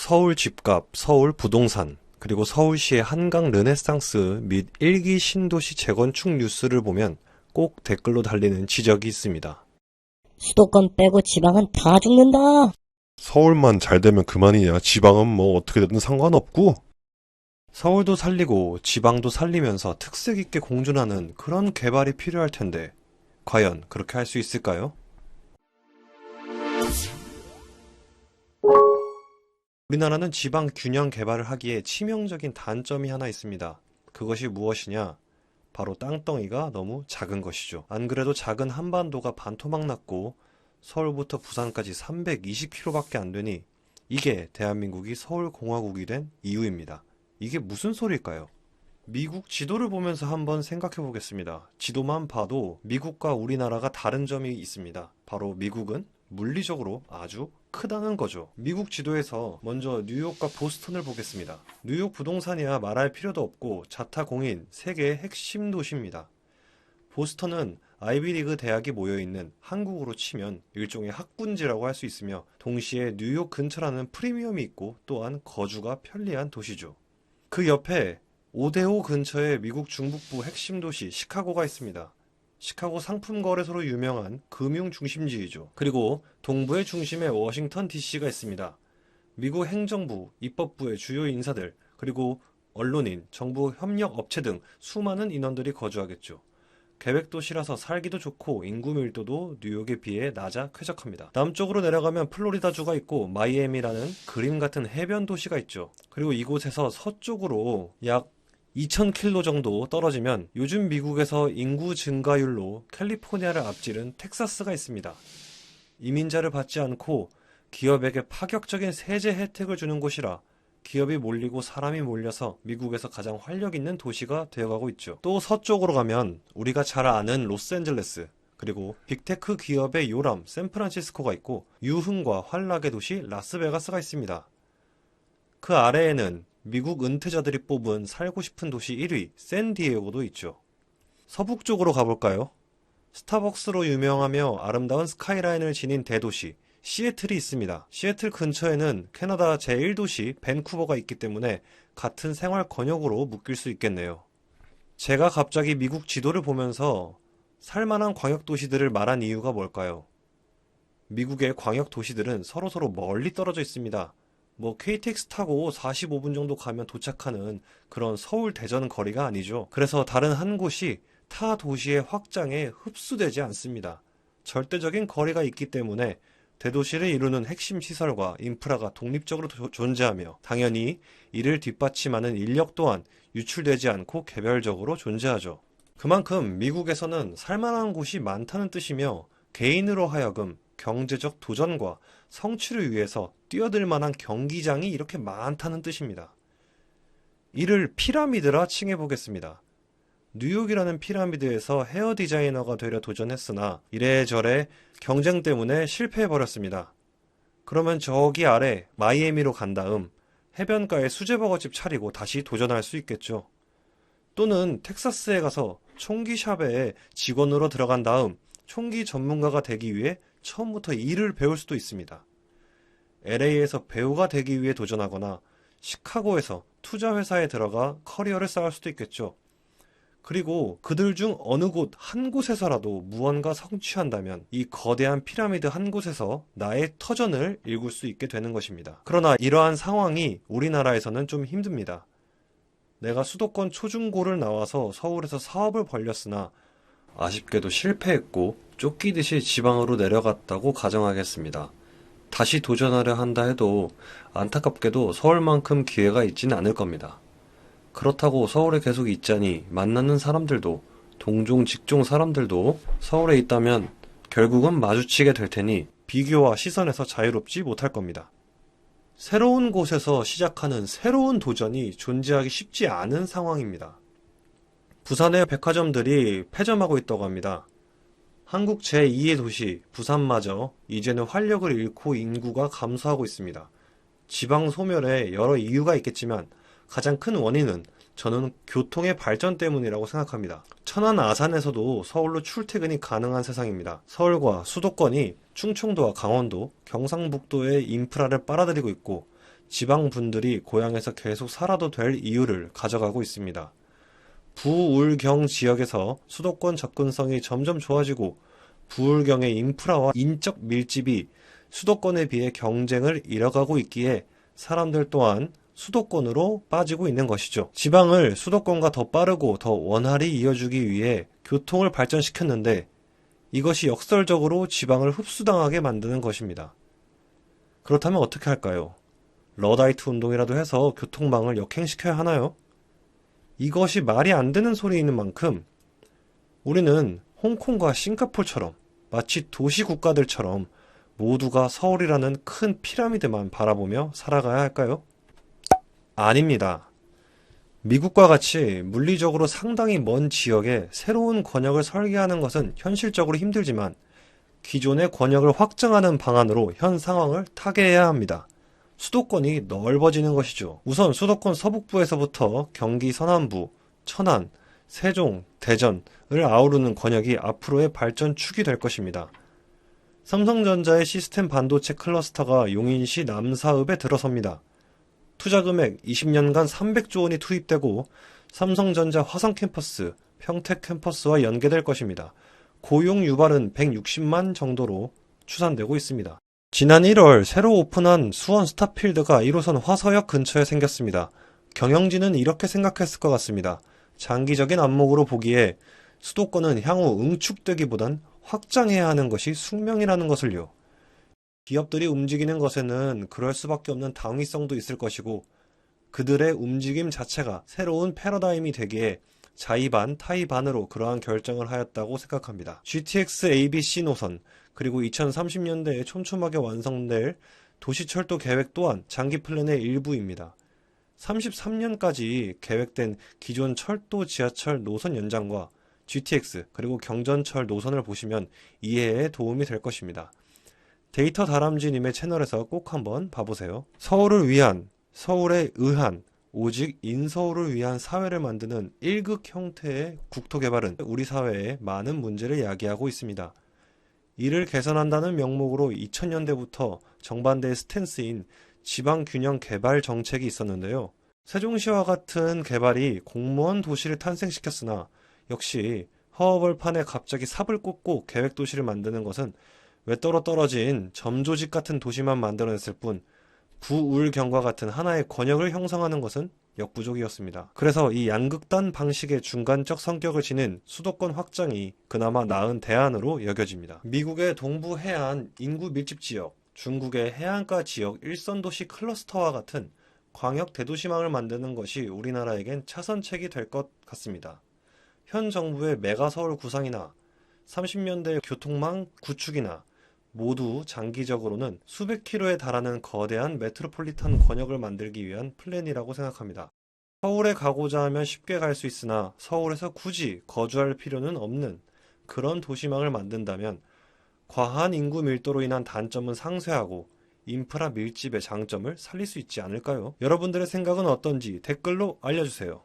서울 집값, 서울 부동산, 그리고 서울시의 한강 르네상스 및 일기 신도시 재건축 뉴스를 보면 꼭 댓글로 달리는 지적이 있습니다. 수도권 빼고 지방은 다 죽는다. 서울만 잘 되면 그만이냐. 지방은 뭐 어떻게 되든 상관없고. 서울도 살리고 지방도 살리면서 특색 있게 공존하는 그런 개발이 필요할 텐데 과연 그렇게 할 수 있을까요? 우리나라는 지방 균형 개발을 하기에 치명적인 단점이 하나 있습니다. 그것이 무엇이냐? 바로 땅덩이가 너무 작은 것이죠. 안 그래도 작은 한반도가 반토막 났고 서울부터 부산까지 320km밖에 안 되니 이게 대한민국이 서울공화국이 된 이유입니다. 이게 무슨 소리일까요? 미국 지도를 보면서 한번 생각해 보겠습니다. 지도만 봐도 미국과 우리나라가 다른 점이 있습니다. 바로 미국은 물리적으로 아주 크다는 거죠. 미국 지도에서 먼저 뉴욕과 보스턴을 보겠습니다. 뉴욕 부동산이야 말할 필요도 없고 자타공인 세계의 핵심 도시입니다. 보스턴은 아이비리그 대학이 모여있는 한국으로 치면 일종의 학군지라고 할 수 있으며 동시에 뉴욕 근처라는 프리미엄이 있고 또한 거주가 편리한 도시죠. 그 옆에 오데오 근처에 미국 중북부 핵심 도시 시카고가 있습니다. 시카고 상품 거래소로 유명한 금융 중심지이죠. 그리고 동부의 중심에 워싱턴 DC가 있습니다. 미국 행정부, 입법부의 주요 인사들, 그리고 언론인, 정부 협력 업체 등 수많은 인원들이 거주하겠죠. 계획도시라서 살기도 좋고 인구 밀도도 뉴욕에 비해 낮아 쾌적합니다. 남쪽으로 내려가면 플로리다주가 있고 마이애미라는 그림 같은 해변 도시가 있죠. 그리고 이곳에서 서쪽으로 약 2000km 정도 떨어지면 요즘 미국에서 인구 증가율로 캘리포니아를 앞지른 텍사스가 있습니다. 이민자를 받지 않고 기업에게 파격적인 세제 혜택을 주는 곳이라 기업이 몰리고 사람이 몰려서 미국에서 가장 활력 있는 도시가 되어가고 있죠. 또 서쪽으로 가면 우리가 잘 아는 로스앤젤레스, 그리고 빅테크 기업의 요람 샌프란시스코가 있고 유흥과 환락의 도시 라스베가스가 있습니다. 그 아래에는 미국 은퇴자들이 뽑은 살고 싶은 도시 1위 샌디에고도 있죠. 서북쪽으로 가볼까요? 스타벅스로 유명하며 아름다운 스카이라인을 지닌 대도시 시애틀이 있습니다. 시애틀 근처에는 캐나다 제1도시 밴쿠버가 있기 때문에 같은 생활 권역으로 묶일 수 있겠네요. 제가 갑자기 미국 지도를 보면서 살만한 광역도시들을 말한 이유가 뭘까요? 미국의 광역도시들은 서로서로 멀리 떨어져 있습니다. KTX 타고 45분 정도 가면 도착하는 그런 서울 대전 거리가 아니죠. 그래서 다른 한 곳이 타 도시의 확장에 흡수되지 않습니다. 절대적인 거리가 있기 때문에 대도시를 이루는 핵심 시설과 인프라가 독립적으로 존재하며 당연히 이를 뒷받침하는 인력 또한 유출되지 않고 개별적으로 존재하죠. 그만큼 미국에서는 살만한 곳이 많다는 뜻이며 개인으로 하여금 경제적 도전과 성취를 위해서 뛰어들 만한 경기장이 이렇게 많다는 뜻입니다. 이를 피라미드라 칭해 보겠습니다. 뉴욕이라는 피라미드에서 헤어 디자이너가 되려 도전했으나 이래저래 경쟁 때문에 실패해버렸습니다. 그러면 저기 아래 마이애미로 간 다음 해변가에 수제버거집 차리고 다시 도전할 수 있겠죠. 또는 텍사스에 가서 총기샵에 직원으로 들어간 다음 총기 전문가가 되기 위해 처음부터 일을 배울 수도 있습니다. LA에서 배우가 되기 위해 도전하거나 시카고에서 투자회사에 들어가 커리어를 쌓을 수도 있겠죠. 그리고 그들 중 어느 곳 한 곳에서라도 무언가 성취한다면 이 거대한 피라미드 한 곳에서 나의 터전을 읽을 수 있게 되는 것입니다. 그러나 이러한 상황이 우리나라에서는 좀 힘듭니다. 내가 수도권 초중고를 나와서 서울에서 사업을 벌였으나 아쉽게도 실패했고 쫓기듯이 지방으로 내려갔다고 가정하겠습니다. 다시 도전하려 한다 해도 안타깝게도 서울만큼 기회가 있지는 않을 겁니다. 그렇다고 서울에 계속 있자니 만나는 사람들도 동종 직종 사람들도 서울에 있다면 결국은 마주치게 될 테니 비교와 시선에서 자유롭지 못할 겁니다. 새로운 곳에서 시작하는 새로운 도전이 존재하기 쉽지 않은 상황입니다. 부산의 백화점들이 폐점하고 있다고 합니다. 한국 제2의 도시 부산마저 이제는 활력을 잃고 인구가 감소하고 있습니다. 지방 소멸에 여러 이유가 있겠지만 가장 큰 원인은 저는 교통의 발전 때문이라고 생각합니다. 천안 아산에서도 서울로 출퇴근이 가능한 세상입니다. 서울과 수도권이 충청도와 강원도, 경상북도의 인프라를 빨아들이고 있고 지방분들이 고향에서 계속 살아도 될 이유를 가져가고 있습니다. 부울경 지역에서 수도권 접근성이 점점 좋아지고 부울경의 인프라와 인적 밀집이 수도권에 비해 경쟁을 이뤄가고 있기에 사람들 또한 수도권으로 빠지고 있는 것이죠. 지방을 수도권과 더 빠르고 더 원활히 이어주기 위해 교통을 발전시켰는데 이것이 역설적으로 지방을 흡수당하게 만드는 것입니다. 그렇다면 어떻게 할까요? 러다이트 운동이라도 해서 교통망을 역행시켜야 하나요? 이것이 말이 안 되는 소리인 만큼 우리는 홍콩과 싱가포르처럼 마치 도시 국가들처럼 모두가 서울이라는 큰 피라미드만 바라보며 살아가야 할까요? 아닙니다. 미국과 같이 물리적으로 상당히 먼 지역에 새로운 권역을 설계하는 것은 현실적으로 힘들지만 기존의 권역을 확장하는 방안으로 현 상황을 타개해야 합니다. 수도권이 넓어지는 것이죠. 우선 수도권 서북부에서부터 경기 서남부, 천안, 세종, 대전을 아우르는 권역이 앞으로의 발전축이 될 것입니다. 삼성전자의 시스템 반도체 클러스터가 용인시 남사읍에 들어섭니다. 투자 금액 20년간 300조 원이 투입되고 삼성전자 화성 캠퍼스, 평택 캠퍼스와 연계될 것입니다. 고용 유발은 160만 정도로 추산되고 있습니다. 지난 1월 새로 오픈한 수원 스타필드가 1호선 화서역 근처에 생겼습니다. 경영진은 이렇게 생각했을 것 같습니다. 장기적인 안목으로 보기에 수도권은 향후 응축되기보단 확장해야 하는 것이 숙명이라는 것을요. 기업들이 움직이는 것에는 그럴 수밖에 없는 당위성도 있을 것이고 그들의 움직임 자체가 새로운 패러다임이 되기에 자의반, 타의반으로 그러한 결정을 하였다고 생각합니다. GTX ABC 노선, 그리고 2030년대에 촘촘하게 완성될 도시철도 계획 또한 장기 플랜의 일부입니다. 33년까지 계획된 기존 철도 지하철 노선 연장과 GTX 그리고 경전철 노선을 보시면 이해에 도움이 될 것입니다. 데이터 다람쥐님의 채널에서 꼭 한번 봐보세요. 서울을 위한, 서울에 의한, 오직 인서울을 위한 사회를 만드는 1극 형태의 국토개발은 우리 사회에 많은 문제를 야기하고 있습니다. 이를 개선한다는 명목으로 2000년대부터 정반대의 스탠스인 지방균형 개발 정책이 있었는데요. 세종시와 같은 개발이 공무원 도시를 탄생시켰으나 역시 허허벌판에 갑자기 삽을 꽂고 계획도시를 만드는 것은 외떨어 떨어진 점조직 같은 도시만 만들어냈을 뿐 부울경과 같은 하나의 권역을 형성하는 것은 역부족이었습니다. 그래서 이 양극단 방식의 중간적 성격을 지닌 수도권 확장이 그나마 나은 대안으로 여겨집니다. 미국의 동부 해안 인구 밀집 지역, 중국의 해안가 지역 일선도시 클러스터와 같은 광역 대도시망을 만드는 것이 우리나라에겐 차선책이 될 것 같습니다. 현 정부의 메가서울 구상이나 30년대 교통망 구축이나 모두 장기적으로는 수백 킬로에 달하는 거대한 메트로폴리탄 권역을 만들기 위한 플랜이라고 생각합니다. 서울에 가고자 하면 쉽게 갈 수 있으나 서울에서 굳이 거주할 필요는 없는 그런 도시망을 만든다면 과한 인구 밀도로 인한 단점은 상쇄하고 인프라 밀집의 장점을 살릴 수 있지 않을까요? 여러분들의 생각은 어떤지 댓글로 알려주세요.